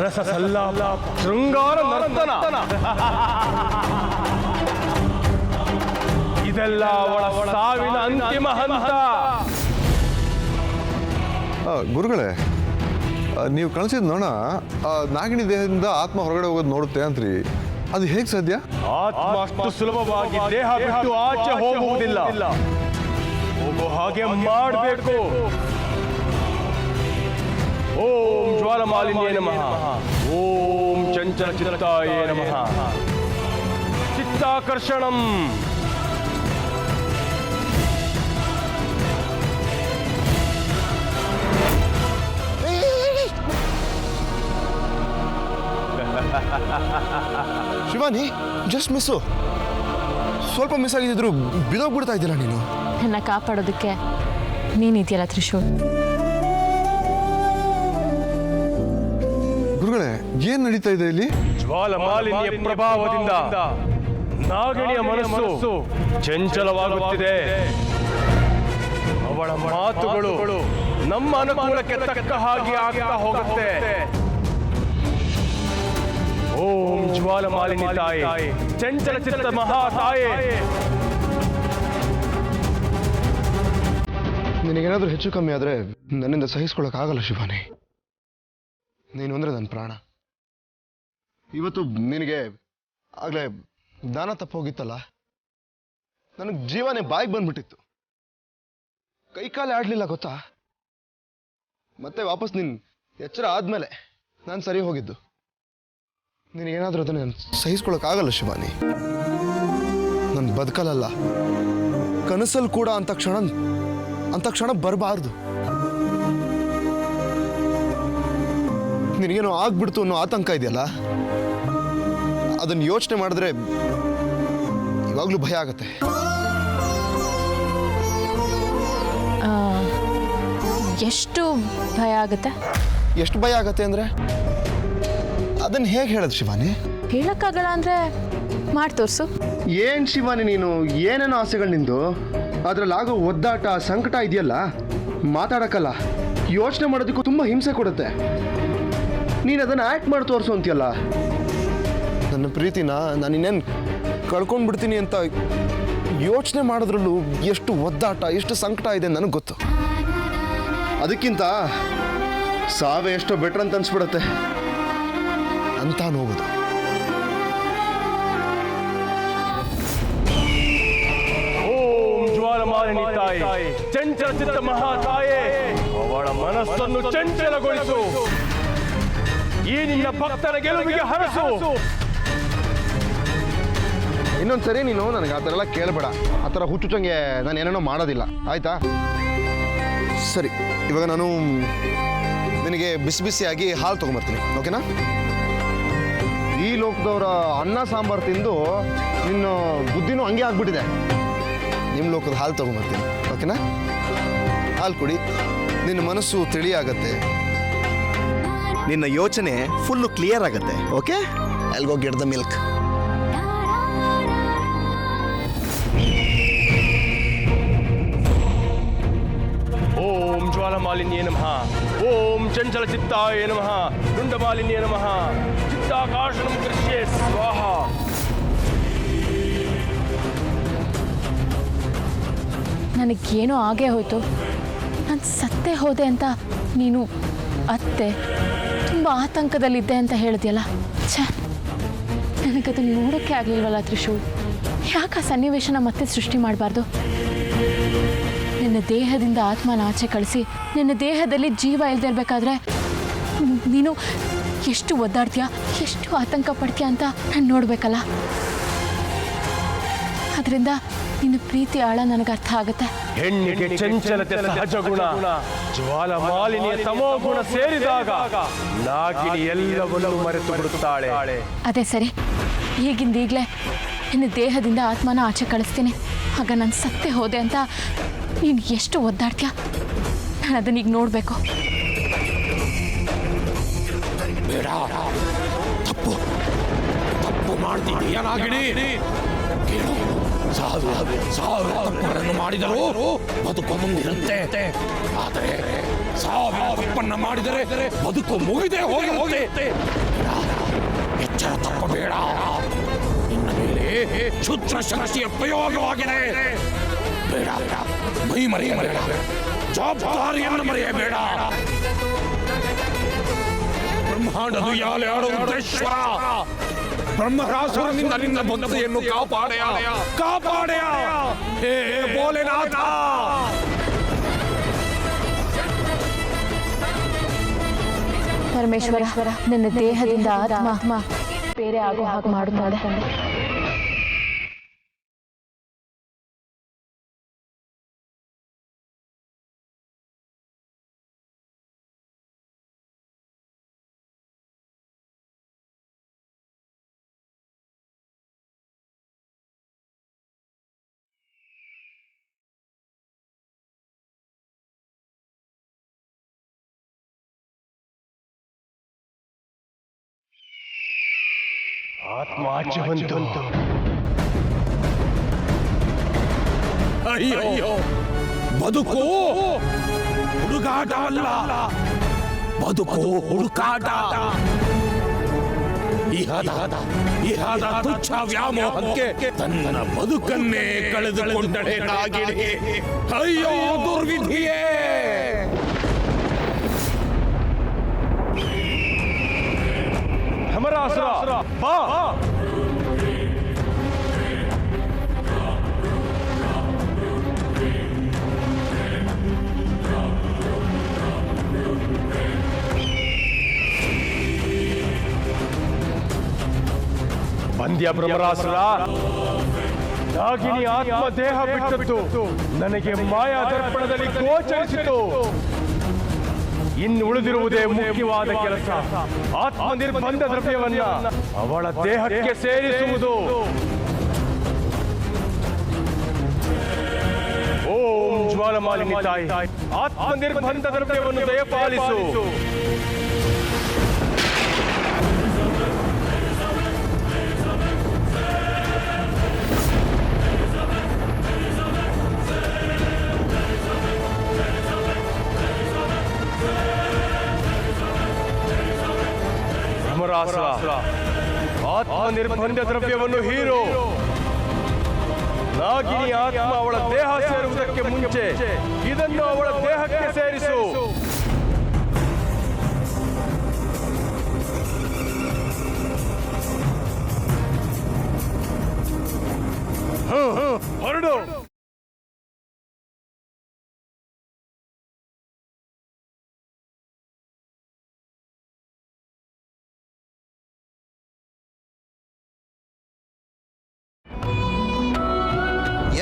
ಸರಸ ಸಲ್ಲಾಪ ಶೃಂಗಾರ ನರ್ತನ ಇದೆಲ್ಲ ಅವಳ ಸಾವಿನ ಅಂತಿಮ ಹಂತ. ಗುರುಗಳೇ, ನೀವು ಕಳಿಸಿದ ನೋಣ ನಾಗಿಣಿ ದೇಹದಿಂದ ಆತ್ಮ ಹೊರಗಡೆ ಹೋಗೋದು ನೋಡುತ್ತೆ ಅಂತ್ರಿ, ಅದು ಹೇಗೆ ಸಾಧ್ಯ? ಆತ್ಮ ಅಷ್ಟು ಸುಲಭವಾಗಿ ದೇಹ ಬಿಟ್ಟು ಆಚೆ ಹೋಗುವುದಿಲ್ಲ. ಹೋಗೋ ಹಾಗೆ ಮಾಡಬೇಕು. ಓಂ ಜ್ವಾಲಮಾಲಿನ್ಯೇ ನಮಃ. ಓಂ ಚಂಚಲ ಚಿತ್ತಾಯೇ ನಮಃ. ಚಿತ್ತಾಕರ್ಷಣಂ. Shivani, just miss. ಸ್ವಲ್ಪ ಮಿಸ್ ಆಗಿದ್ರು ಬಿದೋಗ್ಬಿಡ್ತಾ ಇದ್ದೀರಾ ನೀನು. ನನ್ನ ಕಾಪಾಡೋದಕ್ಕೆ ನೀನಿದೆಯಲ್ಲ ತ್ರಿಶೂಲ್. ಗುರುಗಳೇ, ಏನ್ ನಡೀತಾ ಇದೆ ಇಲ್ಲಿ? ಜ್ವಾಲಮಾಲಿನ್ಯ ಪ್ರಭಾವದಿಂದ ನಾಗಿಣಿಯ ಮನಸ್ಸು ಚಂಚಲವಾಗುತ್ತಿದೆ. ಅವಳ ಮಾತುಗಳು ನಮ್ಮ ಅನುಕೂಲಕ್ಕೆ ತಕ್ಕ ಹಾಗೆ ಆಗ್ತಾ ಹೋಗುತ್ತೆ. ಓಂ ಜ್ವಾಲಮಾಲಿನಿ ತಾಯಿ, ಚಂಚಲ ಚಿತ್ತ ಮಹಾ ತಾಯಿ. ನಿನಗೇನಾದ್ರೂ ಹೆಚ್ಚು ಕಮ್ಮಿ ಆದ್ರೆ ನನ್ನಿಂದ ಸಹಿಸ್ಕೊಳಕ್ ಆಗಲ್ಲ ಶಿವಾನಿ. ನೀನು ಅಂದ್ರೆ ನನ್ನ ಪ್ರಾಣ. ಇವತ್ತು ನಿನಗೆ ಆಗ್ಲೇ ದಾನ ತಪ್ಪೋಗಿತ್ತಲ್ಲ, ನನಗೆ ಜೀವನೇ ಬಾಯಿಗೆ ಬಂದ್ಬಿಟ್ಟಿತ್ತು. ಕೈಕಾಲೇ ಆಡ್ಲಿಲ್ಲ ಗೊತ್ತಾ. ಮತ್ತೆ ವಾಪಸ್ ನಿನ್ ಎಚ್ಚರ ಆದ್ಮೇಲೆ ನಾನು ಸರಿ ಹೋಗಿದ್ದು. ನಿನಗೇನಾದ್ರೂ ಅದನ್ನ ಸಹಿಸ್ಕೊಳಕ್ ಆಗಲ್ಲ ಶಿವಾನಿ. ನನ್ನ ಬದುಕಲ್ಲ, ಕನಸಲ್ಲಿ ಕೂಡ ಅಂತ ಕ್ಷಣ ಬರಬಾರ್ದು. ನಿನಗೇನೋ ಆಗ್ಬಿಡ್ತು ಅನ್ನೋ ಆತಂಕ ಇದೆಯಲ್ಲ, ಅದನ್ನ ಯೋಚನೆ ಮಾಡಿದ್ರೆ ಇವಾಗ್ಲೂ ಭಯ ಆಗತ್ತೆ. ಎಷ್ಟು ಭಯ ಆಗತ್ತೆ? ಎಷ್ಟು ಭಯ ಆಗತ್ತೆ ಅಂದ್ರೆ ಅದನ್ನ ಹೇಗೆ ಹೇಳೋದು ಶಿವಾನಿ? ಹೇಳಕ್ಕಾಗಲ್ಲ ಅಂದ್ರೆ ಮಾಡಿ ತೋರ್ಸು. ಏನ್ ಶಿವಾನಿ ನೀನು, ಏನೇನೋ ಆಸೆಗಳು ನಿಂದು. ಅದ್ರಲ್ಲಾಗೋ ಒದ್ದಾಟ ಸಂಕಟ ಇದೆಯಲ್ಲ, ಮಾತಾಡಕ್ಕಲ್ಲ, ಯೋಚನೆ ಮಾಡೋದಕ್ಕೂ ತುಂಬಾ ಹಿಂಸೆ ಕೊಡುತ್ತೆ. ನೀನು ಅದನ್ನ ಆಕ್ಟ್ ಮಾಡಿ ತೋರಿಸು ಅಂತೀಯಲ್ಲ. ನನ್ನ ಪ್ರೀತಿನ ನಾನು ಇನ್ನೇನು ಕಳ್ಕೊಂಡ್ಬಿಡ್ತೀನಿ ಅಂತ ಯೋಚನೆ ಮಾಡೋದ್ರಲ್ಲೂ ಎಷ್ಟು ಒದ್ದಾಟ, ಎಷ್ಟು ಸಂಕಟ ಇದೆ ನನಗೆ ಗೊತ್ತು. ಅದಕ್ಕಿಂತ ಸಾವೇ ಎಷ್ಟೋ ಬೆಟರ್ ಅಂತ ಅನ್ಸ್ಬಿಡತ್ತೆ ಅಂತ ನೋವುದು. ಓಂ ಜ್ವಾಲಮಾಲಿನಿ ತಾಯಿ, ಚಂಚಲ ಚಿತ್ತ ಮಹಾ ತಾಯಿ, ಅವಳ ಮನಸ್ಸನ್ನು ಚಂಚಲಗೊಳಿಸು. ಈ ನಿನ್ನ ಭಕ್ತರ ಗೆಲುವಿಗೆ ಹರಸು. ಇನ್ನೊಂದ್ಸರಿ ನೀನು ನನಗೆ ಆ ಥರ ಎಲ್ಲ ಕೇಳಬೇಡ. ಆ ಥರ ಹುಚ್ಚುಚ್ಚಂಗೆ ನಾನು ಏನೇನೋ ಮಾಡೋದಿಲ್ಲ, ಆಯ್ತಾ? ಸರಿ, ಇವಾಗ ನಾನು ನಿನಗೆ ಬಿಸಿ ಬಿಸಿಯಾಗಿ ಹಾಲು ತೊಗೊಂಬರ್ತೀನಿ, ಓಕೆನಾ? ಈ ಲೋಕದವರ ಅನ್ನ ಸಾಂಬಾರು ತಿಂದು ನಿನ್ನ ಬುದ್ಧಿನೂ ಹಂಗೆ ಆಗ್ಬಿಟ್ಟಿದೆ. ನಿಮ್ಮ ಲೋಕದ ಹಾಲು ತೊಗೊಂಬರ್ತೀನಿ, ಓಕೆನಾ? ಹಾಲು ಕುಡಿ, ನಿನ್ನ ಮನಸ್ಸು ತಿಳಿಯಾಗತ್ತೆ, ನಿನ್ನ ಯೋಚನೆ ಫುಲ್ಲು ಕ್ಲಿಯರ್ ಆಗುತ್ತೆ. Okay, I'll go get the milk. ಓಂ ಜ್ವಾಲಮಾಲಿನ್ಯೇ ನಮಃ. ಓಂ ಚಂಚಲ ಚಿತ್ತಾಯ ನಮಃ. ರುಂಡಮಾಲಿನ್ಯೇ ನಮಃ. ಚಿತ್ತಾಕಾಶನಂ ಕೃಷ್ಯೇ ಸ್ವಾಹ. ನನಗೇನೋ ಆಗೇ ಹೋಯ್ತು, ನಾನು ಸತ್ತೇ ಹೋದೆ ಅಂತ ನೀನು ಅತ್ತೆ ತುಂಬ ಆತಂಕದಲ್ಲಿದ್ದೆ ಅಂತ ಹೇಳಿದ್ಯಲ್ಲ. ಛೇ, ನನಗದನ್ನು ನೋಡೋಕ್ಕೆ ಆಗಲಿಲ್ವಲ್ಲ ತ್ರಿಶೂಲ್. ಯಾಕೆ ಆ ಸನ್ನಿವೇಶನ ಮತ್ತೆ ಸೃಷ್ಟಿ ಮಾಡಬಾರ್ದು? ನಿನ್ನ ದೇಹದಿಂದ ಆತ್ಮನ ಆಚೆ ಕಳಿಸಿ ನಿನ್ನ ದೇಹದಲ್ಲಿ ಜೀವ ಇಲ್ಲದೆ ಇರಬೇಕಾದ್ರೆ ನೀನು ಎಷ್ಟು ಒದ್ದಾಡ್ತೀಯ, ಎಷ್ಟು ಆತಂಕ ಪಡ್ತೀಯ ಅಂತ ನಾನು ನೋಡಬೇಕಲ್ಲ. ಅದರಿಂದ ನಿನ್ನ ಪ್ರೀತಿ ಆಳ ನನಗೆ ಅರ್ಥ ಆಗುತ್ತೆ. ಹೆಣ್ಣಿಗೆ ಚಂಚಲತೆ ಸಹಜ ಗುಣ. ಜ್ವಾಲಮಾಲಿನಿಯ ತಮೋ ಗುಣ ಸೇರಿದಾಗ ನಾಗಿನಿ ಎಲ್ಲವನ್ನೂ ಮರೆತು ಬಿಡುತ್ತಾಳೆ. ಅದೇ ಸರಿ, ಈಗಿಂದೀಗಲೇ ನಿನ್ನ ದೇಹದಿಂದ ಆತ್ಮನ ಆಚೆ ಕಳಿಸ್ತೀನಿ. ಆಗ ನಾನು ಸತ್ತೇ ಹೋದೆ ಅಂತ ನೀನು ಎಷ್ಟು ಒದ್ದಾಡ್ತೀಯ, ನಾನು ಅದನ್ನೀಗ ನೋಡಬೇಕು. ಬೇಡ, ತಪ್ಪು ಮಾಡ್ತಿದ್ದೀಯ ನಾಗಿಣಿ. ಸಾವಿರ ತಪ್ಪುಗಳನ್ನು ಮಾಡಿದರೂ ಬದುಕು ಮುಂದಿರುತ್ತೆ. ಆದರೆ ಸಾವಿನ ತಪ್ಪನ್ನ ಮಾಡಿದರೆ ಬದುಕು ಮುಗಿದೇ ಹೋಗಿರುತ್ತೆ. ಎಚ್ಚರ ತಪ್ಪಬೇಡ. ನಿನ್ನ ಮೇಲೆ ಕ್ಷುದ್ರ ಶಕ್ತಿಯ ಪ್ರಯೋಗವಾಗಿದೆ. ಬೇಡ, ಮೈ ಮರೆಯಬೇಡ, ಜವಾಬ್ದಾರಿಯನ್ನು ಮರೆಯಬೇಡ. ಬ್ರಹ್ಮಾಂಡದ ಯಾಲೆ ಆಡೋ ಉದ್ದೇಶ್ವರ ಬ್ರಹ್ಮರಾಸುರನಿಂದ ನಿನ್ನ ಭಕ್ತಿಯನ್ನು ಕಾಪಾಡೆಯ ಹೇ ಭೋಲೆನಾಥ. ಪರಮೇಶ್ವರ, ನನ್ನ ದೇಹದಿಂದ ಆತ್ಮ ಬೇರೆ ಆಗೋ ಹಾಗೆ ಮಾಡುತ್ತಾಳೆ. ಆತ್ಮ ಆಚೆ ಬಂತು. ಅಯ್ಯೋ, ಬದುಕು ಹುಡುಗಾಟವಲ್ಲ, ಬದುಕು ಹುಡುಕಾಟ. ಇಹದ ತುಚ್ಛ ವ್ಯಾಮೋಹಕ್ಕೆ ತನ್ನ ಬದುಕನ್ನೇ ಕಳೆದುಕೊಂಡಳೆ ನಾಗಿಣಿ. ಅಯ್ಯೋ ದುರ್ವಿಧಿಯೇ. ಬ್ರಹ್ಮರಾಸುರ, ಬಾ. ಬಂದ್ಯ ಬ್ರಹ್ಮರಾಸುರ. ನಾಗಿನಿ ಆತ್ಮ ದೇಹ ಬಿಟ್ಟದ್ದು ನನಗೆ ಮಾಯಾ ದರ್ಪಣದಲ್ಲಿ ಗೋಚರಿಸಿತು. ಇನ್ನು ಉಳಿದಿರುವುದೇ ಮುಖ್ಯವಾದ ಕೆಲಸ. ಆತ್ಮ ನಿರ್ಬಂಧ ದ್ರವ್ಯವನ್ನ ಅವಳ ದೇಹಕ್ಕೆ ಸೇರಿಸುವುದು. ಓಂ ಜ್ವಾಲಮಾಲಿನಿ ತಾಯಿ, ಆತ್ಮ ನಿರ್ಬಂಧ ದ್ರವ್ಯವನ್ನು ದಯಪಾಲಿಸು. ಬ್ರಹ್ಮರಾಸುರ, ಆತ್ಮ ನಿರ್ಬಂಧ ದ್ರವ್ಯವನ್ನು ಹೀರೋ. ನಾಗಿನಿ ಆತ್ಮ ಅವಳ ದೇಹ ಸೇರುವುದಕ್ಕೆ ಮುಂಚೆ ಇದನ್ನು ಅವಳ ದೇಹಕ್ಕೆ ಸೇರಿಸು. ಹೊರಡು.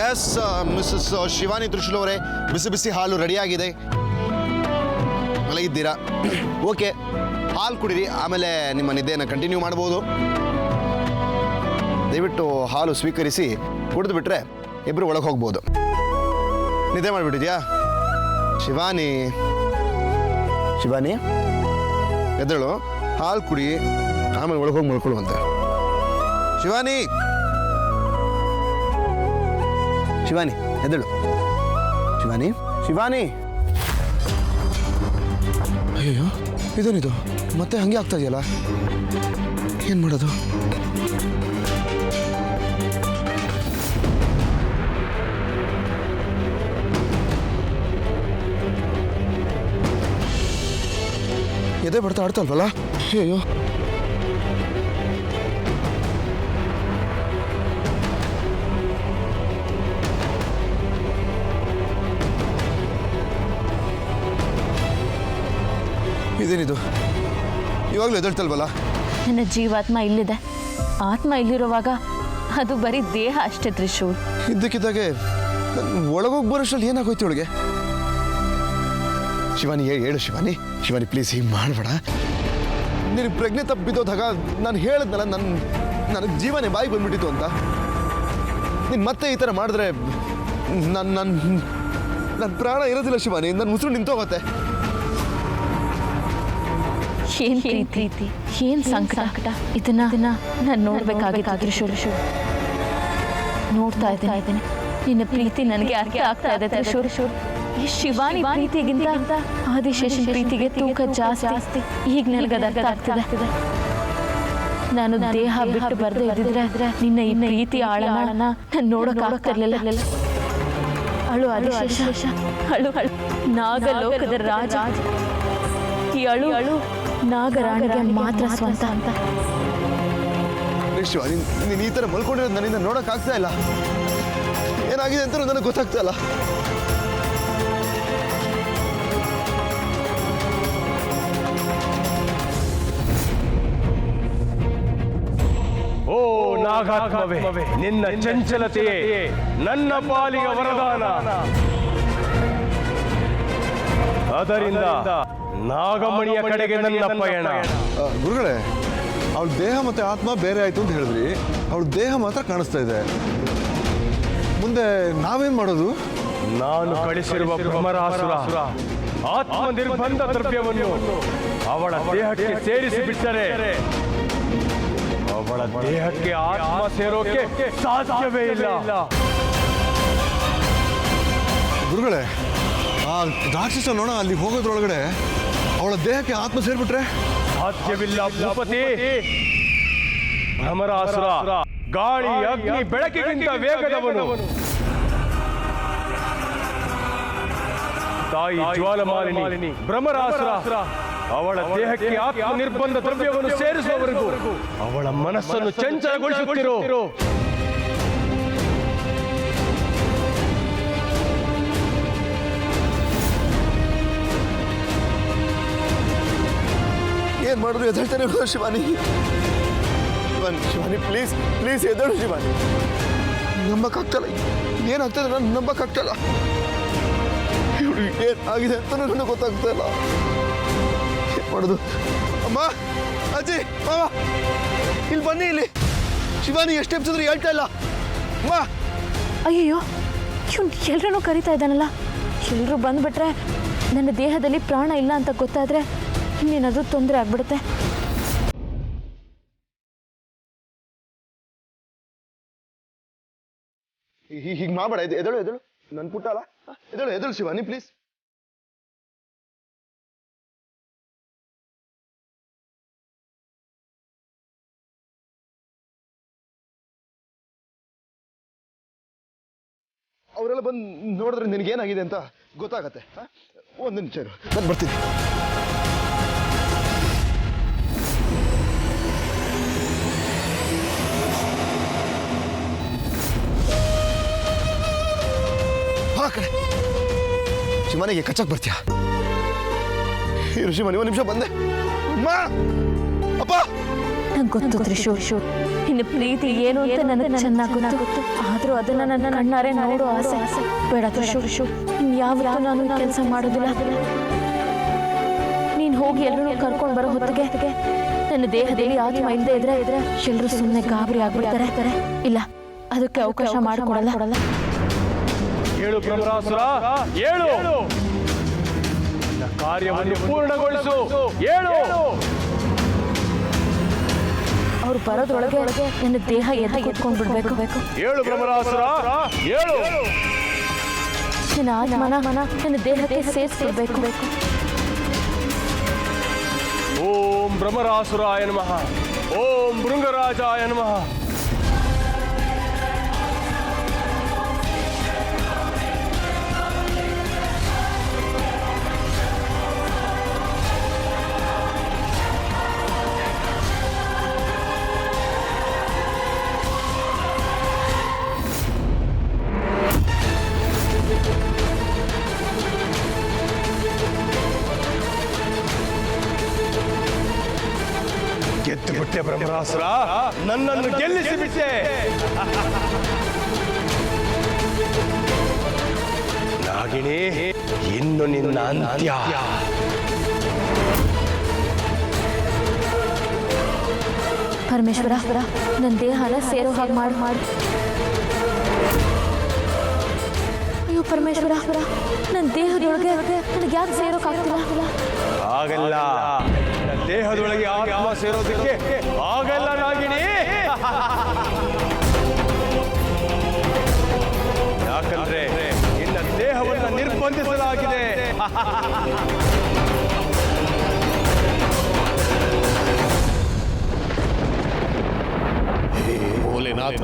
ಎಸ್ ಮಿಸಸ್ ಶಿವಾನಿ ತ್ರಿಶೂಲ್ ಅವರೇ, ಬಿಸಿ ಬಿಸಿ ಹಾಲು ರೆಡಿಯಾಗಿದೆ. ಮಲಗಿದ್ದೀರಾ? ಓಕೆ, ಹಾಲು ಕುಡಿರಿ, ಆಮೇಲೆ ನಿಮ್ಮ ನಿದ್ದೆಯನ್ನು ಕಂಟಿನ್ಯೂ ಮಾಡ್ಬೋದು. ದಯವಿಟ್ಟು ಹಾಲು ಸ್ವೀಕರಿಸಿ ಕುಡಿದು ಬಿಟ್ರೆ ಇಬ್ಬರು ಒಳಗೆ ಹೋಗ್ಬೋದು. ನಿದ್ದೆ ಮಾಡಿಬಿಟ್ಟಿದ್ಯಾ ಶಿವಾನಿ? ಶಿವಾನಿ ಎದ್ದೇಳು, ಹಾಲು ಕುಡಿ, ಆಮೇಲೆ ಒಳಗೆ ಹೋಗಿ ಮಲ್ಕೊಳ್ಳುವಂತೆ. ಶಿವಾನಿ, ಶಿವಾನಿ ಎದ್ದೇಳು. ಶಿವಾನಿ, ಶಿವಾನಿ. ಅಯ್ಯೋ, ಇದೇನಿದು ಮತ್ತೆ ಹಂಗೆ ಆಗ್ತಾ ಇದೆಯಲ್ಲ, ಏನು ಮಾಡೋದು? ಎದೆ ಬರ್ತಾ ಆಡ್ತಲ್ವಲ್ಲ? ಅಯ್ಯೋ, ಇದೇನಿದು ಇವಾಗಲೂ ಎದಳ್ತಲ್ವಲ್ಲ? ನನ್ನ ಜೀವಾತ್ಮ ಇಲ್ಲಿದೆ. ಆತ್ಮ ಇಲ್ಲಿರುವಾಗ ಅದು ಬರೀ ದೇಹ ಅಷ್ಟೇ ತ್ರಿಶೂಲ್. ಇದ್ದಕ್ಕಿದ್ದಾಗೆ ಒಳಗೋಗಿ ಬರೋಷ್ಟರಲ್ಲಿ ಏನಾಗೋಯ್ತು ಇವಳಿಗೆ? ಶಿವಾನಿ ಹೇಳು ಶಿವಾನಿ. ಶಿವಾನಿ ಪ್ಲೀಸ್ ಹಿಂಗೆ ಮಾಡಬೇಡ. ನೀನು ಪ್ರಜ್ಞೆ ತಪ್ಪು ಬಿದ್ದೋದಾಗ ನಾನು ಹೇಳಿದ್ನಲ್ಲ, ನನಗೆ ಜೀವನೇ ಬಾಯಿಗೆ ಬಂದ್ಬಿಟ್ಟಿತ್ತು ಅಂತ. ನೀನು ಮತ್ತೆ ಈ ಥರ ಮಾಡಿದ್ರೆ ನನ್ನ ಪ್ರಾಣ ಇರೋದಿಲ್ಲ ಶಿವಾನಿ, ನನ್ನ ಉಸಿರು ನಿಂತೋಗುತ್ತೆ. ಏನ್ ಪ್ರೀತಿ, ಏನ್ ಸಂಕಟ, ಇದನ್ನ ನಾನು ನೋಡ್ಬೇಕಾಗಿತ್ತು ತ್ರಿಶೂಲ್. ನೋಡ್ತಾ ಇದ್ದೇನೆ, ನಿನ್ನ ಪ್ರೀತಿ ನನಗೆ ಅರ್ಥ ಆಗ್ತಾ ಇದೆ ತ್ರಿಶೂಲ್. ಈ ಶಿವಾನಿ ಪ್ರೀತಿಗಿಂತ ಆದಿಶೇಷನ್ ಪ್ರೀತಿಗೆ ತೂಕ ಜಾಸ್ತಿ. ಈಗ ನನಗದು ಅರ್ಥ ಆಗ್ತಿದೆ. ನಾನು ದೇಹ ಬಿಟ್ಟು ಬರ್ದೇ ಇದ್ದಿದ್ರೆ ನಿನ್ನ ಈ ಪ್ರೀತಿ ಆಳನ ನಾನು ನೋಡೋಕೆ ಆಗ್ತಿರ್ಲಿಲ್ಲ. ಅಳು ಆದಿಶೇಷ, ಅಳು ನಾಗಲೋಕದ ರಾಜ. ಈ ಅಳು ನಾಗರಾಣಿಗೆ ಮಾತ್ರ ಸ್ವಂತ ಅಂತ. ಶಿವ, ನೀನು ಈ ಥರ ಮಲ್ಕೊಂಡಿರೋದು ನನ್ನಿಂದ ನೋಡೋಕ್ಕಾಗ್ತಾ ಇಲ್ಲ. ಏನಾಗಿದೆ ಅಂತ ನನಗೆ ಗೊತ್ತಾಗ್ತಾ ಇಲ್ಲ. ಓ ನಾಗಾತ್ಮವೇ, ನಿನ್ನ ಚಂಚಲತೆಯೇ ನನ್ನ ಪಾಲಿಗೆ ವರದಾನ. ಅದರಿಂದ ನಾಗಮಣಿಯ ಕಡೆಗೆ ನನ್ನ ಪಯಣ. ಗುರುಗಳೇ, ಅವಳ ದೇಹ ಮತ್ತು ಆತ್ಮ ಬೇರೆ ಆಯಿತು ಅಂತ ಹೇಳಿದ್ರಿ. ಅವಳ ದೇಹ ಮಾತ್ರ ಕಾಣಿಸ್ತಾ ಇದೆ. ಮುಂದೆ ನಾವೇನು ಮಾಡೋದು? ನಾನು ಕಳಿಸಿರುವ ಭ್ರಮರಾಸುರ ಆತ್ಮ ನಿರ್ಬಂಧ ದ್ರವ್ಯವನ್ನು ಅವಳ ದೇಹಕ್ಕೆ ಸೇರಿಸಿ ಬಿಟ್ಟರೆ ಅವಳ ದೇಹಕ್ಕೆ ಆತ್ಮ ಸೇರೋಕೆ ಸಾಧ್ಯವೇ ಇಲ್ಲ. ಗುರುಗಳೇ, ಆ ರಾಕ್ಷಸ ನೋಡ ಅಲ್ಲಿ ಹೋಗೋದ್ರೊಳಗಡೆ ಅವಳ ದೇಹಕ್ಕೆ ಆತ್ಮ ಸೇರ್ಬಿಟ್ರೆ? ಸಾಧ್ಯವಿಲ್ಲ ಭೂಪತಿ. ಭ್ರಮರಾಸುರ ಗಾಳಿ ಅಗ್ನಿ ಬೆಳಕಿಗಿಂತ ವೇಗದವನು. ತಾಯಿ ಜ್ವಾಲಮಾಲಿನಿ ಭ್ರಮರಾಸುರ ಅವಳ ದೇಹಕ್ಕೆ ಆತ್ಮ ನಿರ್ಬಂಧ ದ್ರವ್ಯವನ್ನು ಸೇರಿಸುವವರೆಗೂ ಅವಳ ಮನಸ್ಸನ್ನು ಚಂಚಲಗೊಳಿಸುತ್ತಿರೋ. ಏನು ಮಾಡಿದ್ರು ಎದ್ದೇಳ್ತಾನೆ ಶಿವಾನಿ. ಶಿವಾನಿ ಪ್ಲೀಸ್ ಪ್ಲೀಸ್ ಎದ್ದೇಳು ಶಿವಾನಿ. ನಂಬಕ್ಕಾಗ್ತಲ್ಲ, ಏನಾಗ್ತದೆ ನಾನು ನಂಬಕ್ಕಾಗ್ತಲ್ಲ. ಇವಳು ಏನಾಗಿದೆ ಅಂತ ನನಗೆ ಗೊತ್ತಾಗ್ತಾ ಇಲ್ಲ. ಏನು ಮಾಡೋದು? ಅಮ್ಮ, ಅಜ್ಜಿ, ಮಾವ, ಇಲ್ಲಿ ಬನ್ನಿ. ಇಲ್ಲಿ ಶಿವಾನಿ ಎಷ್ಟು ಎಪ್ಸಿದ್ರು ಹೇಳ್ತಾ ಇಲ್ಲ. ಅಮ್ಮ, ಅಯ್ಯೋ, ಇವ್ನು ಎಲ್ರೂ ಕರಿತಾ ಇದ್ದಾನಲ್ಲ. ಎಲ್ಲರೂ ಬಂದ್ಬಿಟ್ರೆ ನನ್ನ ದೇಹದಲ್ಲಿ ಪ್ರಾಣ ಇಲ್ಲ ಅಂತ ಗೊತ್ತಾದ್ರೆ ಇನ್ನೇನಾದರೂ ತೊಂದರೆ ಆಗ್ಬಿಡುತ್ತೆ. ಹೀಗೆ ಮಾಡಬೇಡ. ಎದಳು ಎದಳು, ನನ್ನ ಪುಟ್ಟ ಅಲ್ಲ. ಎದಳು ಶಿವಾನಿ ಪ್ಲೀಸ್. ಅವರೆಲ್ಲ ಬಂದು ನೋಡಿದ್ರೆ ನಿನಗೇನಾಗಿದೆ ಅಂತ ಗೊತ್ತಾಗತ್ತೆ. ಒಂದು ನಿಮಿಷ ಇರು, ನಾನು ಬರ್ತೀನಿ. ಆ ಕಡೆ ಶಿವಾನಿಗೆ ಕಚ್ಚಕ್ ಬರ್ತೀಯಾ? ಇರು ಶಿವಾನಿ, ಒಂದು ನಿಮಿಷ ಬಂದೆ. ಅಮ್ಮ, ಅಪ್ಪ. ನಂಗೆ ಗೊತ್ತು ತ್ರಿಶೂರ್, ನಿನ್ನ ಪ್ರೀತಿ ಏನು ಅಂತ ನನಗೆ ಚೆನ್ನಾಗಿ ಗೊತ್ತು. ಆದರೂ ಅದನ್ನು ನನ್ನ ಕಣ್ಣಾರೆ ನೋಡೋ ಆಸೆ. ಬೇಡ ತ್ರಿಶೂರ್, ಯಾವತ್ತೂ ನಾನು ಕೆಲಸ ಮಾಡೋದಿಲ್ಲ. ನೀನು ಹೋಗಿ ಎಲ್ಲರೂ ಕರ್ಕೊಂಡು ಬರೋ ಹೊತ್ತಿಗೆ ನನ್ನ ದೇಹದಲ್ಲಿ ಆತ್ಮ ಇಲ್ಲದೆ ಇದ್ರೆ ಎಲ್ಲರೂ ಸುಮ್ಮನೆ ಗಾಬರಿ ಆಗ್ಬಿಡ್ತಾರೆ. ಇಲ್ಲ, ಅದಕ್ಕೆ ಅವಕಾಶ ಮಾಡಿಕೊಡಲ್ಲ. ಏಳು ಭ್ರಮರಾಸುರ, ಏಳು, ಕಾರ್ಯವನ್ನು ಪೂರ್ಣಗೊಳಿಸು. ಏಳು. ಅವ್ರು ಬರೋದ್ರೊಳಗೆ ನನ್ನ ದೇಹ ಎದ್ದು ಕೂತ್ಕೊಂಡು ಬಿಡ್ಬೇಕು. ಏಳು ಭ್ರಮರಾಸುರ, ಏಳು. ನನ್ನ ಆತ್ಮನ ನನ್ನ ದೇಹಕ್ಕೆ ಸೇರಿಸ್ಬಿಡ್ಬೇಕು. ಓಂ ಭ್ರಮರಾಸುರಾಯ ನಮಃ. ಓಂ ಭೃಂಗರಾಜಾಯ ನಮಃ. ಗೆದ್ದು ಬಿಟ್ಟೆ ಬ್ರಹ್ಮರಾಸುರ, ನನ್ನನ್ನು ಗೆಲ್ಲಿಸಿ ಬಿಟ್ಟೆ. ನಾಗಿಣಿ, ಇನ್ನು ನಿನ್ನ ಅಂತ್ಯ. ಪರಮೇಶ್ವರ, ನನ್ನ ದೇಹನ ಸೇರೋ ಹಾಗೆ ಮಾಡು. ಅಯ್ಯೋ ಪರಮೇಶ್ವರ, ನನ್ನ ದೇಹದೊಳಗೆ ನನಗೆ ಯಾಕೆ ಸೇರೋಕ್ಕಾಗ್ತಿಲ್ಲ? ಆಗಲ್ಲ, ದೇಹದೊಳಗೆ ಆತ್ಮ ಸೇರೋದಕ್ಕೆ ಆಗಲ್ಲ ನಾಗಿಣಿ. ಯಾಕಂದ್ರೆ ನಿನ್ನ ದೇಹವನ್ನು ನಿರ್ಬಂಧಿಸಲಾಗಿದೆ. ಮುಕ್ತಳಾಗಿದೆ. ಭೋಲೆನಾಥ,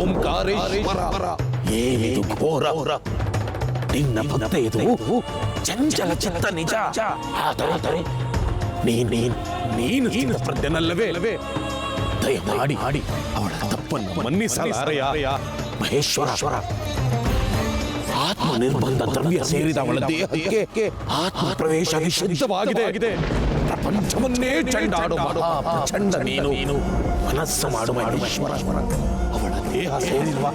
ಓಂಕಾರೇಶ್ವರ, ಏನಿದು ಘೋರ? ನಿನ್ನ ಭಕ್ತ ಇದು ಚಂಚಲ ಚಿತ್ತ ನಿಜ. ಆದರೆ ನೀನು ಪ್ರಜ್ಞನಲ್ಲವೇ? ದಯಮಾಡಿ ಅವಳ ತಪ್ಪನ್ನು ಮನ್ನಿಸಲಾರೆಯ ಮಹೇಶ್ವರ. ಆತ್ಮ ನಿರ್ಬಂಧ ದ್ರವ್ಯ ಸೇರಿದ ಅವಳ ದೇಹಕ್ಕೆ ಆತ್ಮ ಪ್ರವೇಶ ನಿಷಿದ್ಧವಾಗಿದೆ. ಪ್ರಪಂಚವನ್ನೇ ಚಂಡಾಡುವ ಪ್ರಚಂಡ ನೀನು ಮನಸ್ಸು ಮಾಡುವ ಈಶ್ವರ. ಅವಳ ದೇಹ ಸೇರಿರುವ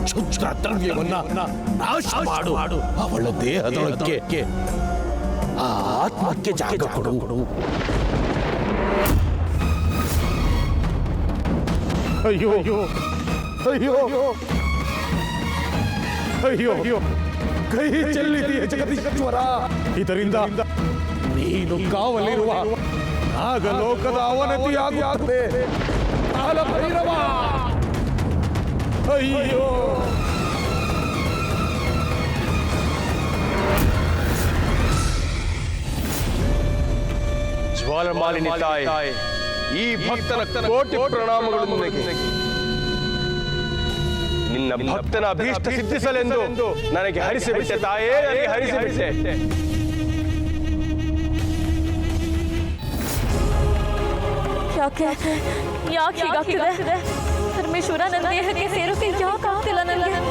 ಕ್ಷುದ್ರ ದ್ರವ್ಯವನ್ನ ನಾಶ ಮಾಡು. ಅವಳ ದೇಹದೊಳಕ್ಕೆ ಆ ಆತ್ಮಕ್ಕೆ ಜಾಗ ಕೊಡು. ಅಯ್ಯೋ ಅಯ್ಯೋ ಅಯ್ಯೋ, ಕೈ ಚೆಲ್ಲಿದೆಯ ಜಗದೀಶ್ವರ. ಇದರಿಂದ ನೀನು ಕಾವಲಿರುವ ನಾಗಲೋಕದ ಅವನತಿಯಾಗುತ್ತದೆ. ಕಾಲಭೈರವ, ಅಯ್ಯೋ. ಜ್ವಾಲಮಾಲಿನಿ ತಾಯಿ, ಈ ಭಕ್ತನ ಕೋಟಿ ಪ್ರಣಾಮಗಳು ನಿನಗೆ. ನಿನ್ನ ಭಕ್ತನ ಅಭೀಷ್ಟ ಸಿದ್ಧಿಸಲೆಂದು ನನಗೆ ಹರಿಸಿಬಿಟ್ಟೆ ತಾಯೇ, ನನಗೆ ಹರಿಸಿಬಿಟ್ಟೆ. ಯಾಕೆ ಹೀಗಾಗ್ತಿದೆ? ಪರಮೇಶ್ವರ, ನನ್ನ ದೇಹಕ್ಕೆ ಸೇರೋಕೆ ಯಾಕೆ ಆಗ್ತಿಲ್ಲ ನನಗೆ?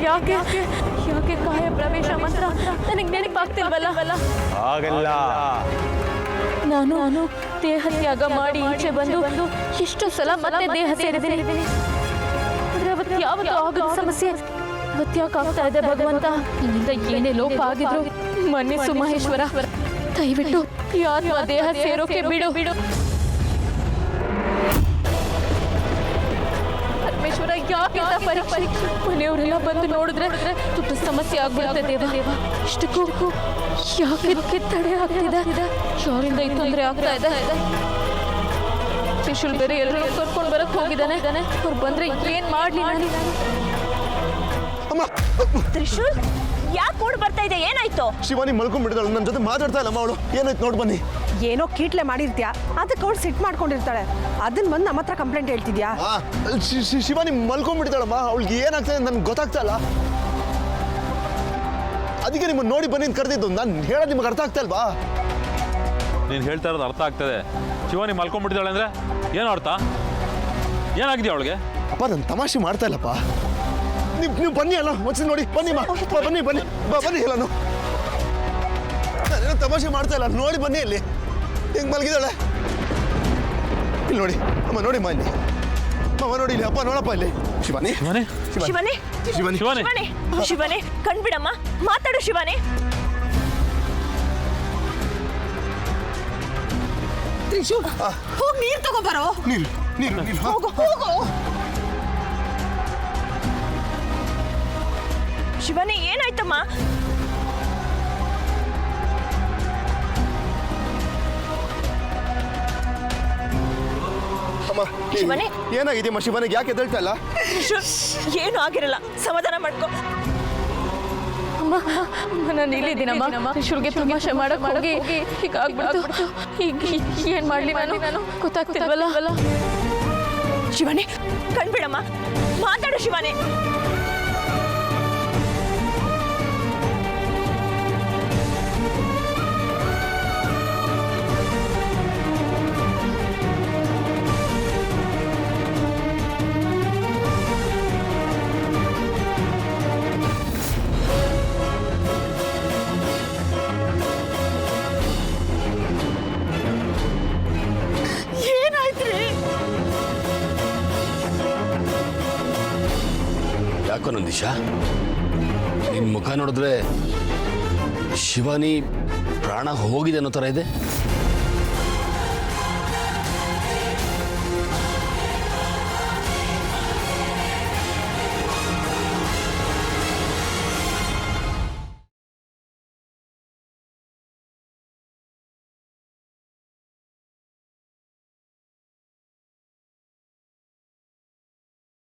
ಯಾಕೆ ಕಾಯ ಪ್ರವೇಶ ಮಂತ್ರ ನನಗೆ ನೆನಪಾಗ್ತಿಲ್ವಲ್ಲ? ಆಗಲ್ಲ. ನಾನು ದೇಹ ತ್ಯಾಗ ಮಾಡಿ ಈಚೆ ಬಂದು ಎಷ್ಟು ಸಲ ಮತ್ತೆ ದೇಹ ಸೇರಿದ್ದೀನಿ. ಆದ್ರೆ ಅವತ್ತು ಯಾವತ್ತೂ ಆಗದ ಸಮಸ್ಯೆ ಅವತ್ತ್ಯಾಕೆ ಆಗ್ತಾ ಇದೆ ಭಗವಂತ? ನನ್ನಿಂದ ಏನೇ ಲೋಪ ಆಗಿದ್ರು ಮನ್ನಿಸು ಮಹೇಶ್ವರ. ದಯವಿಟ್ಟು ಈ ಆತ್ಮ ದೇಹ ಸೇರೋಕೆ ಬಿಡು. ಪರಮೇಶ್ವರ, ಯಾಕೆ ಪರೀಕ್ಷೆ? ಮನೆಯವರೆಲ್ಲ ಬಂದು ನೋಡಿದ್ರೆ ದೊಡ್ಡ ಸಮಸ್ಯೆ ಆಗ್ಬಿಡುತ್ತೆ ದೇವ. ಇಷ್ಟಕ್ಕೂ ಯಾಕೆ ತಡೆ ಆಗ್ತಿದೆ? ಯಾರಿಂದ ಈ ತೊಂದರೆ ಆಗ್ತಾ ಇದೆ? ತ್ರಿಶೂಲ್ ಬೇರೆ ಎಲ್ಲರೂ ಕರ್ಕೊಂಡು ಬರಕ್ ಹೋಗಿದ್ದಾನೆ. ಅವ್ರು ಬಂದ್ರೆ ಏನ್ ಮಾಡ್ಲಿ ನಾನು? ತ್ರಿಶೂಲ್, ಯಾಕೆ ಓಡ್ ಬರ್ತಾ ಇದೆ? ಏನಾಯ್ತು? ಶಿವಾನಿ ಮಲ್ಕೊಂಡ್ಬಿಟ್ಟಿದ್ದಾಳು, ನನ್ನ ಜೊತೆ ಮಾತಾಡ್ತಾ ಇಲ್ಲಮ್ಮ ಅವಳು. ಏನಾಯ್ತು ನೋಡ್ ಬನ್ನಿ. ಏನೋ ಕೀಟ್ಲೆ ಮಾಡಿರ್ತೀಯ, ಅದಕ್ಕೆ ಅವಳು ಸಿಟ್ ಮಾಡ್ಕೊಂಡಿರ್ತಾಳೆ. ಅದನ್ನ ಬಂದು ನಮ್ಮ ಹತ್ರ ಕಂಪ್ಲೇಂಟ್ ಹೇಳ್ತಿದ್ಯಾ? ಶಿವಾನಿ ಮಲ್ಕೊಂಡ್ಬಿಟ್ಟಿದ್ದಾಳಮ್ಮ, ಅವಳಿಗೆ ಏನಾಗ್ತದೆ ನನ್ಗೆ ಗೊತ್ತಾಗ್ತಾ ಇಲ್ಲ. ಅದಕ್ಕೆ ನಿಮ್ಮನ್ನು ನೋಡಿ ಬನ್ನಿ ಅಂತ ಕರೆದಿದ್ದು. ನಾನು ಹೇಳೋದು ನಿಮ್ಗೆ ಅರ್ಥ ಆಗ್ತಾ ಇಲ್ವಾ? ನೀನು ಹೇಳ್ತಾ ಇರೋದು ಅರ್ಥ ಆಗ್ತದೆ. ಶಿವಾನಿ ಮಲ್ಕೊಂಡ್ಬಿಟ್ಟಿದ್ದಾಳೆ ಅಂದ್ರೆ ಏನು ಅರ್ಥ? ಏನಾಗಿದೆಯಾ ಅವಳಿಗೆ? ಅಪ್ಪ, ನಾನು ತಮಾಷೆ ಮಾಡ್ತಾ ಇಲ್ಲಪ್ಪ. ನೀವು ಬನ್ನಿ ಅಲ್ಲ, ಒಂದ್ಸಲ ನೋಡಿ ಬನ್ನಿ. ಬನ್ನಿ ಎಲ್ಲನು. ನಾನೇನೋ ತಮಾಷೆ ಮಾಡ್ತಾ ಇಲ್ಲ, ನೋಡಿ ಬನ್ನಿ. ಇಲ್ಲಿ ಹೆಂಗೆ ಮಲಗಿದಾಳೆ ಇಲ್ಲಿ ನೋಡಿ. ಅಮ್ಮ ನೋಡಿ, ಅಮ್ಮ ಇಲ್ಲಿ. ಅಮ್ಮ ನೋಡಿ ಇಲ್ಲಿ. ಅಪ್ಪ ನೋಡಪ್ಪ ಇಲ್ಲಿ. ಶಿವಾನಿ, ಶಿವನೇ, ಕಣ್ಬಿಡಮ್ಮ, ಮಾತಾಡು ಶಿವನೇ. ತ್ರಿಶೂಲ್, ಹೋಗಿ ನೀರು ತಗೋಬರೋ. ನೀರು ಹೋಗು. ಶಿವನೇ, ಏನಾಯ್ತಮ್ಮ? ಅಮ್ಮ, ಶಿವನೇ, ಏನಾಗಿದೆಯಮ್ಮ? ಶಿವನಿಗೆ ಯಾಕೆ ಎದ್ದೇಳ್ತಾ ಇಲ್ಲ? ಏನು ಆಗಿರಲ್ಲ, ಸಮಾಧಾನ ಮಾಡ್ಕೊ. ಅಮ್ಮ, ನಾನು ಇಲ್ಲಿದ್ದೀನಮ್ಮ. ತ್ರಿಶೂಲ್ಗೆ ತಮಾಷೆ ಮಾಡಕ್ ಹೋಗಿ ಹೀಗಾಗ್ಬಿಡ್ತು. ಈಗ ಏನ್ ಮಾಡ್ಲಿ ನಾನು? ಗೊತ್ತಾಗ್ತಿಲ್ವಲ್ಲ. ಶಿವನೇ, ಕಣ್ಬಿಡಮ್ಮ, ಮಾತಾಡು ಶಿವನೇ. ಯಾಕೋ ನಂದೀಶ, ನಿನ್ನ ಮುಖ ನೋಡಿದ್ರೆ ಶಿವಾನಿ ಪ್ರಾಣ ಹೋಗಿದೆ ಅನ್ನೋ ಥರ ಇದೆ.